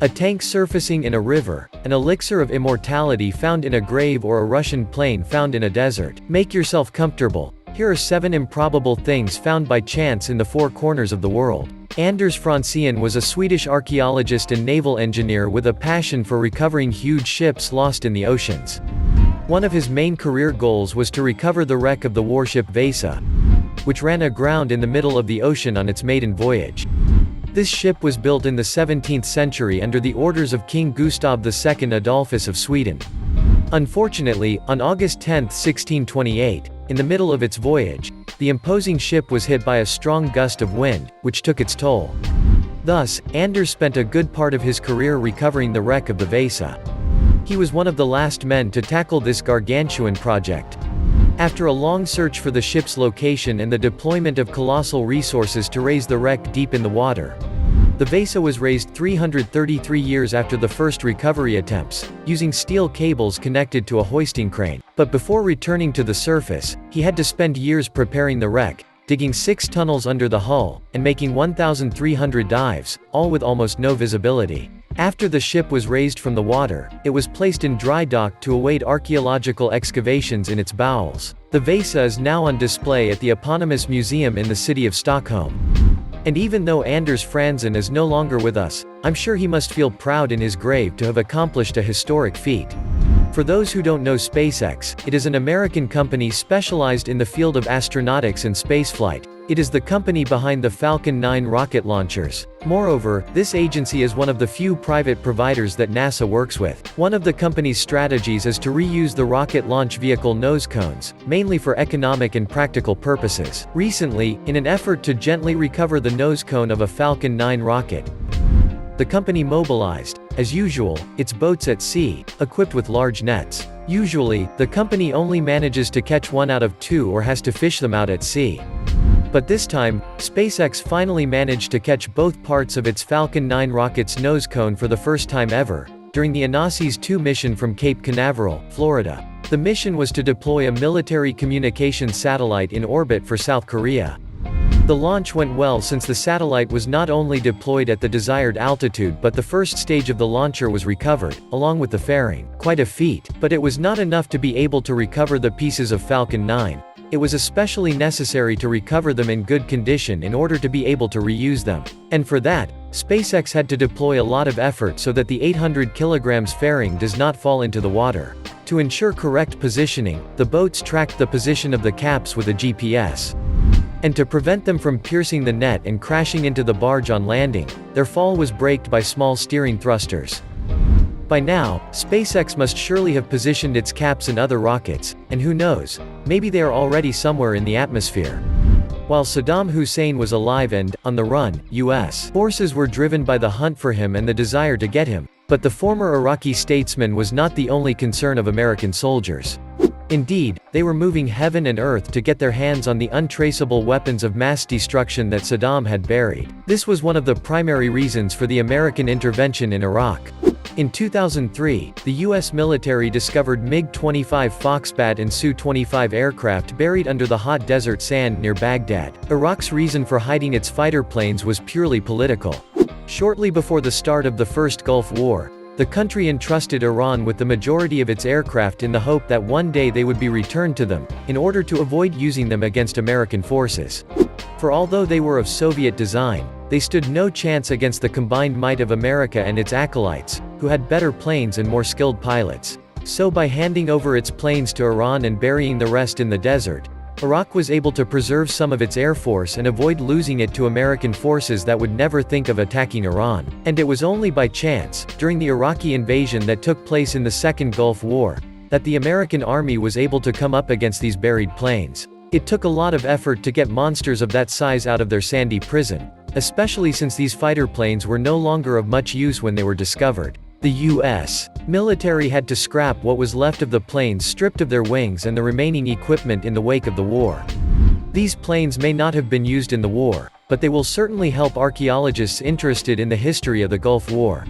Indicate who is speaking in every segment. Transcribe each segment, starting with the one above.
Speaker 1: A tank surfacing in a river, an elixir of immortality found in a grave, or a Russian plane found in a desert. Make yourself comfortable. Here are 7 improbable things found by chance in the 4 corners of the world. Anders Franzén was a Swedish archaeologist and naval engineer with a passion for recovering huge ships lost in the oceans. One of his main career goals was to recover the wreck of the warship Vasa, which ran aground in the middle of the ocean on its maiden voyage. This ship was built in the 17th century under the orders of King Gustav II Adolphus of Sweden. Unfortunately, on August 10, 1628, in the middle of its voyage, the imposing ship was hit by a strong gust of wind, which took its toll. Thus, Anders spent a good part of his career recovering the wreck of the Vasa. He was one of the last men to tackle this gargantuan project. After a long search for the ship's location and the deployment of colossal resources to raise the wreck deep in the water, the Vasa was raised 333 years after the first recovery attempts, using steel cables connected to a hoisting crane. But before returning to the surface, he had to spend years preparing the wreck, digging 6 tunnels under the hull, and making 1,300 dives, all with almost no visibility. After the ship was raised from the water, it was placed in dry dock to await archaeological excavations in its bowels. The Vasa is now on display at the eponymous museum in the city of Stockholm. And even though Anders Franzén is no longer with us, I'm sure he must feel proud in his grave to have accomplished a historic feat. For those who don't know SpaceX, it is an American company specialized in the field of astronautics and spaceflight. It is the company behind the Falcon 9 rocket launchers. Moreover, this agency is one of the few private providers that NASA works with. One of the company's strategies is to reuse the rocket launch vehicle nose cones, mainly for economic and practical purposes. Recently, in an effort to gently recover the nose cone of a Falcon 9 rocket, the company mobilized, as usual, its boats at sea, equipped with large nets. Usually, the company only manages to catch 1 out of 2 or has to fish them out at sea. But this time, SpaceX finally managed to catch both parts of its Falcon 9 rocket's nose cone for the first time ever, during the Onassis 2 mission from Cape Canaveral, Florida. The mission was to deploy a military communications satellite in orbit for South Korea. The launch went well since the satellite was not only deployed at the desired altitude but the first stage of the launcher was recovered, along with the fairing. Quite a feat, but it was not enough to be able to recover the pieces of Falcon 9. It was especially necessary to recover them in good condition in order to be able to reuse them. And for that, SpaceX had to deploy a lot of effort so that the 800 kilograms fairing does not fall into the water. To ensure correct positioning, the boats tracked the position of the caps with a GPS. And to prevent them from piercing the net and crashing into the barge on landing, their fall was braked by small steering thrusters. By now, SpaceX must surely have positioned its caps in other rockets, and who knows, maybe they are already somewhere in the atmosphere. While Saddam Hussein was alive and, on the run, U.S. forces were driven by the hunt for him and the desire to get him. But the former Iraqi statesman was not the only concern of American soldiers. Indeed, they were moving heaven and earth to get their hands on the untraceable weapons of mass destruction that Saddam had buried. This was one of the primary reasons for the American intervention in Iraq. In 2003, the U.S. military discovered MiG-25 Foxbat and Su-25 aircraft buried under the hot desert sand near Baghdad. Iraq's reason for hiding its fighter planes was purely political. Shortly before the start of the First Gulf War, the country entrusted Iran with the majority of its aircraft in the hope that one day they would be returned to them, in order to avoid using them against American forces. For although they were of Soviet design, they stood no chance against the combined might of America and its acolytes, who had better planes and more skilled pilots. So by handing over its planes to Iran and burying the rest in the desert, Iraq was able to preserve some of its air force and avoid losing it to American forces that would never think of attacking Iran. And it was only by chance, during the Iraqi invasion that took place in the Second Gulf War, that the American army was able to come up against these buried planes. It took a lot of effort to get monsters of that size out of their sandy prison, especially since these fighter planes were no longer of much use when they were discovered. The U.S. military had to scrap what was left of the planes stripped of their wings and the remaining equipment in the wake of the war. These planes may not have been used in the war, but they will certainly help archaeologists interested in the history of the Gulf War.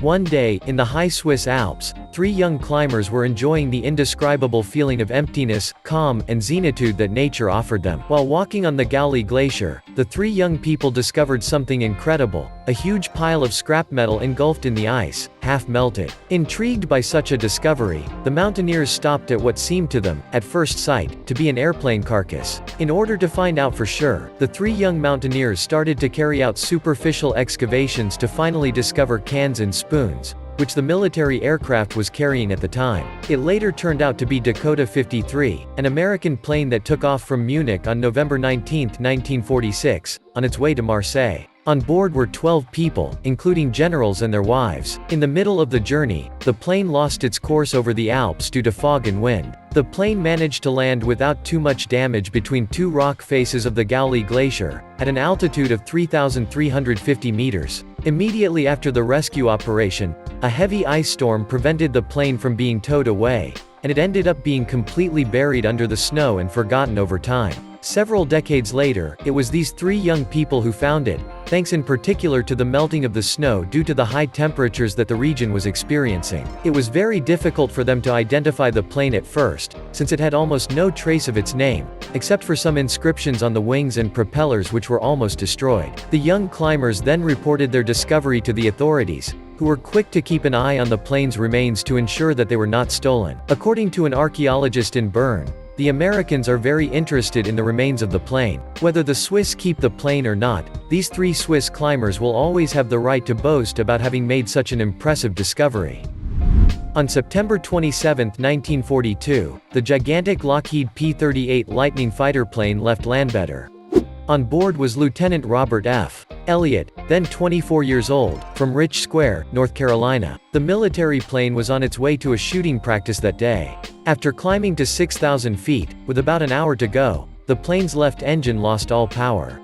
Speaker 1: One day, in the high Swiss Alps, three young climbers were enjoying the indescribable feeling of emptiness, calm, and zenitude that nature offered them. While walking on the Gaoli Glacier, the three young people discovered something incredible: a huge pile of scrap metal engulfed in the ice, half melted. Intrigued by such a discovery, the mountaineers stopped at what seemed to them, at first sight, to be an airplane carcass. In order to find out for sure, the three young mountaineers started to carry out superficial excavations to finally discover cans and spoons, which the military aircraft was carrying at the time. It later turned out to be Dakota 53, an American plane that took off from Munich on November 19, 1946, on its way to Marseille. On board were 12 people, including generals and their wives. In the middle of the journey, the plane lost its course over the Alps due to fog and wind. The plane managed to land without too much damage between two rock faces of the Gaoli Glacier, at an altitude of 3,350 meters. Immediately after the rescue operation, a heavy ice storm prevented the plane from being towed away, and it ended up being completely buried under the snow and forgotten over time. Several decades later, it was these three young people who found it, thanks in particular to the melting of the snow due to the high temperatures that the region was experiencing. It was very difficult for them to identify the plane at first, since it had almost no trace of its name, except for some inscriptions on the wings and propellers which were almost destroyed. The young climbers then reported their discovery to the authorities, who were quick to keep an eye on the plane's remains to ensure that they were not stolen. According to an archaeologist in Bern, the Americans are very interested in the remains of the plane. Whether the Swiss keep the plane or not, these three Swiss climbers will always have the right to boast about having made such an impressive discovery. On September 27, 1942, the gigantic Lockheed P-38 Lightning fighter plane left Landvetter. On board was Lieutenant Robert F. Elliott, then 24 years old, from Rich Square, North Carolina. The military plane was on its way to a shooting practice that day. After climbing to 6,000 feet, with about an hour to go, the plane's left engine lost all power.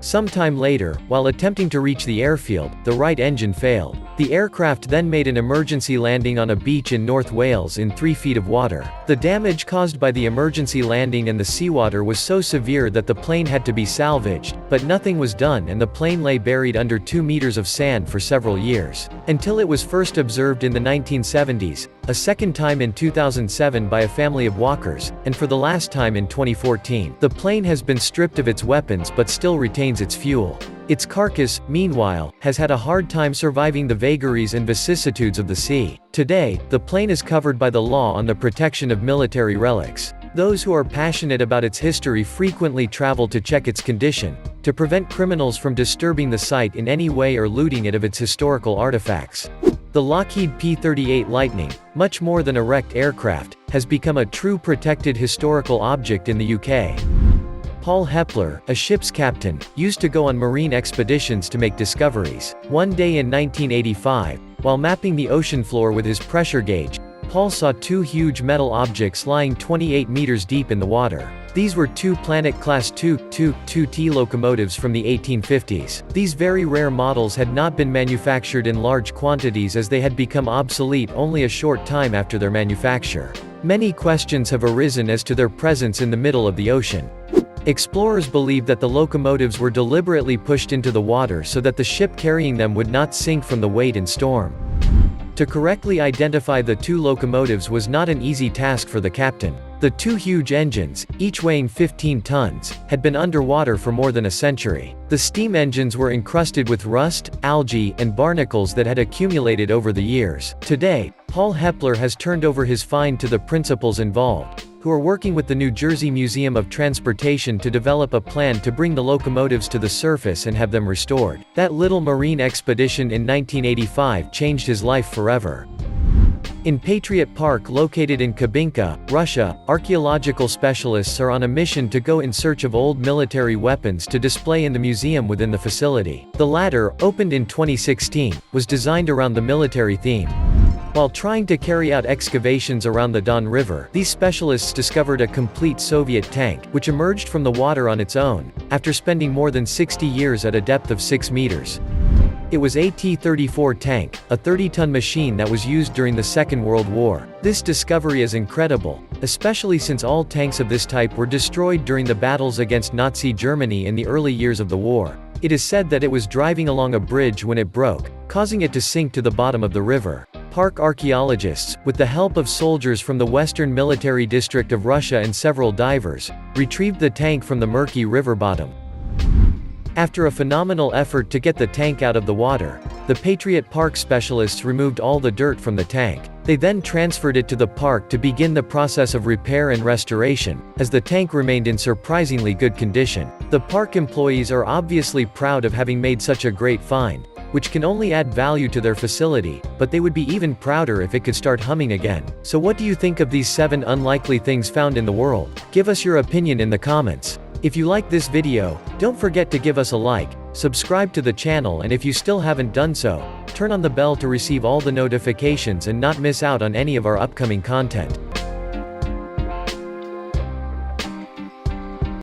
Speaker 1: Sometime later, while attempting to reach the airfield, the right engine failed. The aircraft then made an emergency landing on a beach in North Wales in 3 feet of water. The damage caused by the emergency landing and the seawater was so severe that the plane had to be salvaged, but nothing was done and the plane lay buried under 2 meters of sand for several years. Until it was first observed in the 1970s, a second time in 2007 by a family of walkers, and for the last time in 2014. The plane has been stripped of its weapons but still retains its fuel. Its carcass, meanwhile, has had a hard time surviving the vagaries and vicissitudes of the sea. Today, the plane is covered by the law on the protection of military relics. Those who are passionate about its history frequently travel to check its condition, to prevent criminals from disturbing the site in any way or looting it of its historical artifacts. The Lockheed P-38 Lightning, much more than a wrecked aircraft, has become a true protected historical object in the UK. Paul Hepler, a ship's captain, used to go on marine expeditions to make discoveries. One day in 1985, while mapping the ocean floor with his pressure gauge, Paul saw 2 huge metal objects lying 28 meters deep in the water. These were 2 Planet Class II, 2T locomotives from the 1850s. These very rare models had not been manufactured in large quantities as they had become obsolete only a short time after their manufacture. Many questions have arisen as to their presence in the middle of the ocean. Explorers believe that the locomotives were deliberately pushed into the water so that the ship carrying them would not sink from the weight and storm. To correctly identify the 2 locomotives was not an easy task for the captain. The 2 huge engines, each weighing 15 tons, had been underwater for more than a century. The steam engines were encrusted with rust, algae, and barnacles that had accumulated over the years. Today, Paul Hepler has turned over his find to the principals involved, who are working with the New Jersey Museum of Transportation to develop a plan to bring the locomotives to the surface and have them restored. That little marine expedition in 1985 changed his life forever. In Patriot Park located in Kubinka, Russia, archaeological specialists are on a mission to go in search of old military weapons to display in the museum within the facility. The latter, opened in 2016, was designed around the military theme. While trying to carry out excavations around the Don River, these specialists discovered a complete Soviet tank, which emerged from the water on its own, after spending more than 60 years at a depth of 6 meters. It was a T-34 tank, a 30-ton machine that was used during the Second World War. This discovery is incredible, especially since all tanks of this type were destroyed during the battles against Nazi Germany in the early years of the war. It is said that it was driving along a bridge when it broke, causing it to sink to the bottom of the river. Park archaeologists, with the help of soldiers from the Western Military District of Russia and several divers, retrieved the tank from the murky river bottom. After a phenomenal effort to get the tank out of the water, the Patriot Park specialists removed all the dirt from the tank. They then transferred it to the park to begin the process of repair and restoration, as the tank remained in surprisingly good condition. The park employees are obviously proud of having made such a great find, which can only add value to their facility, but they would be even prouder if it could start humming again. So what do you think of these 7 unlikely things found in the world? Give us your opinion in the comments. If you like this video, don't forget to give us a like, subscribe to the channel, and if you still haven't done so, turn on the bell to receive all the notifications and not miss out on any of our upcoming content.